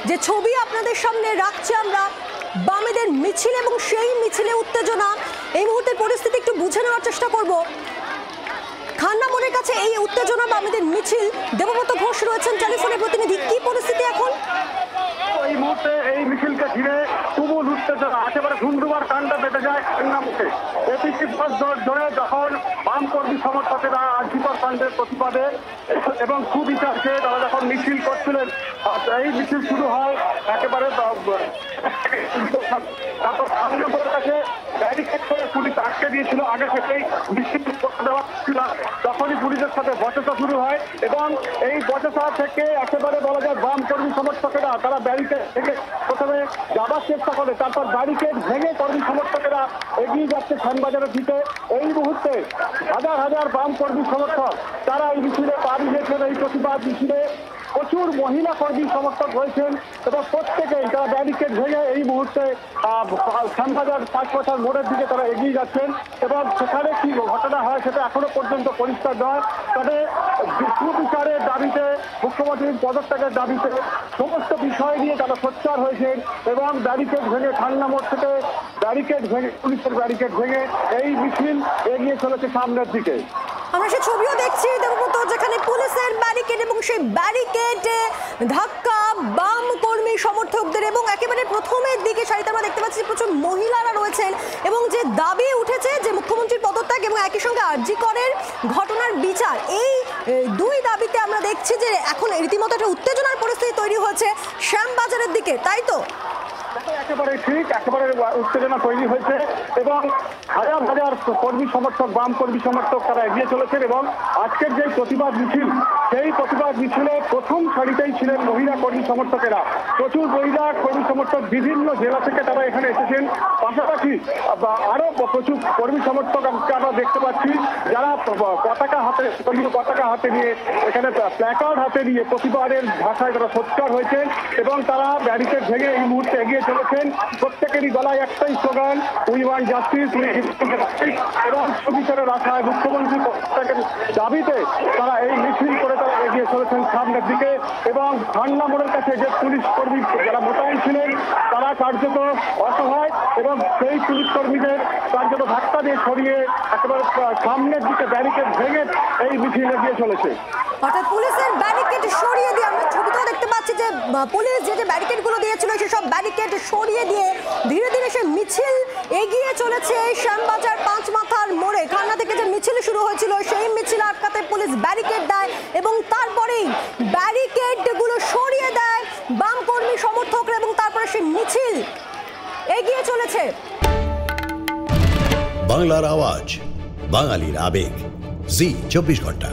যে ছবি আপনাদের সামনে রাখছি আমরা, বামেদের মিছিল এবং সেই মিছিলে উত্তেজনা। এই মুহূর্তের পরিস্থিতি একটু বুঝে নেওয়ার চেষ্টা করব। খান্না মোড়ের কাছে এই উত্তেজনা, বামেদের মিছিল। দেবব্রত ঘোষ রয়েছেন টেলিফোনে প্রতিনিধি। কি পরিস্থিতি এখন? এই মুহূর্তে এই মিছিলকে ঘিরে তুমুল উত্তেজনা, একেবারে ধুমধুমার কাণ্ডা বেঁধে যায় খান্না মুখে। প্রতিটি বছর ধরে যখন বামকর্মী সমর্থকেরা আর্জিকর কাণ্ডের প্রতিবাদে এবং সুবিচারকে তারা যখন মিছিল করছিলেন, এই মিছিল শুরু হয় একেবারে তারপর খান্না মোড়ের কাছে ব্যারিকেড করে পুলিশ আটকে দিয়েছিল। আগে থেকেই মিছিল দেওয়া ছিল, তখনই পুলিশের সাথে বচসা শুরু হয় এবং এই বচসা থেকে একেবারে বলা যায় বামকর্মী সমর্থকেরা তারা ব্যারিকেড থেকে প্রথমে যাবার চেষ্টা করে, তারপর ব্যারিকেড ভেঙে কর্মী সমর্থকেরা এগিয়ে যাচ্ছে খানবাজারের দিকে। এই মুহূর্তে হাজার হাজার বাম কর্মী সমর্থক তারা এই মিছিলে পা দিয়েছেন। এই প্রতিবাদ মিছিলে প্রচুর মহিলা কর্মী সমর্থক রয়েছেন এবং প্রত্যেকেই তারা ব্যারিকেড ভেঙে এই মুহূর্তে খানবাজার 5 বছর মোড়ের দিকে তারা এগিয়ে যাচ্ছেন এবং সেখানে কি ঘটনা হয় সেটা এখনো পর্যন্ত পরিষ্কার নয়। তবে সুবিচারের দাবিতে, মুখ্যমন্ত্রীর পদত্যাগের দাবিতে সমস্ত বিষয় নিয়ে তারা সোচ্চার হয়েছেন এবং ব্যারিকেড ভেঙে খান্না মোড় থেকে ব্যারিকেড ভেঙে, পুলিশের ব্যারিকেড ভেঙে এই মিছিল এগিয়ে চলেছে সামনের দিকে। আমরা সেই ছবিও দেখছি দেবব্রত, যেখানে পুলিশের ব্যারিকেড এবং সেই ব্যারিকেডে ধাক্কা বাম কর্মী সমর্থকদের এবং একেবারে প্রথমের দিকে সারিতে আমরা দেখতে পাচ্ছি প্রচুর মহিলারা রয়েছেন এবং যে দাবি উঠেছে যে মুখ্যমন্ত্রীর পদত্যাগ এবং একই সঙ্গে আরজি করের ঘটনার বিচার, এই দুই দাবিতে আমরা দেখছি যে এখন রীতিমতো একটা উত্তেজনার পরিস্থিতি তৈরি হয়েছে শ্যামবাজারের দিকে, তাই তো? একেবারে ঠিক, একেবারে উত্তেজনা তৈরি হয়েছে এবং হাজার হাজার কর্মী সমর্থক, বাম কর্মী সমর্থক তারা এগিয়ে চলেছেন এবং আজকের যে প্রতিবাদ মিছিল, সেই প্রতিবাদ মিছিলে প্রথম সারিতেই ছিলেন মহিলা কর্মী সমর্থকেরা। প্রচুর মহিলা কর্মী সমর্থক বিভিন্ন জেলা থেকে তারা এখানে এসেছেন। পাশাপাশি আরো প্রচুর কর্মী সমর্থক আমরা দেখতে পাচ্ছি যারা পতাকা হাতে নিয়ে এখানে প্ল্যাকার্ড হাতে নিয়ে প্রতিবাদের ভাষায় তারা সোচ্চার হয়েছেন এবং তারা ব্যারিকেড ভেঙে এই মুহূর্তে এগিয়ে চলেছেন। প্রত্যেকেরই গলায় একটাই স্লোগান, উই ওয়ান্ট জাস্টিস, এবং সুবিচারের আশায় মুখ্যমন্ত্রী পদত্যাগের দাবিতে তারা এই মিছিল করে তারা এগিয়ে চলেছেন সামনের দিকে এবং খান্না মোড়ের কাছে যে পুলিশ কর্মী যারা মোতায়েন ছিলেন তারা কার্যত অসহায় এবং সেই পুলিশ কর্মীদের কার্যত ধাক্কা দিয়ে সরিয়ে একেবারে সামনের দিকে ব্যারিকেড ভেঙে এই মিছিল এগিয়ে চলেছে। অর্থাৎ পুলিশের ব্যারিকেড সরিয়ে দিয়ে আমরা ছবিতেও দেখতে পাচ্ছি যে পুলিশ যে ব্যারিকেডগুলো দিয়েছিল সেসব ব্যারিকেড সরিয়ে দিয়ে ধীরে ধীরে সে মিছিল এগিয়ে চলেছে শ্যামবাজার 5 মাথার মোড়ে। খান্না থেকে যে মিছিল শুরু হয়েছিল সেই মিছিল আটকাতে পুলিশ ব্যারিকেড দেয় এবং তারপরেই ব্যারিকেডগুলো সরিয়ে দেয় বাম কর্মী সমর্থকরা এবং তারপরে সে মিছিল এগিয়ে চলেছে। বাংলার আওয়াজ, বাঙালির আবেগ, জি 24 ঘন্টা।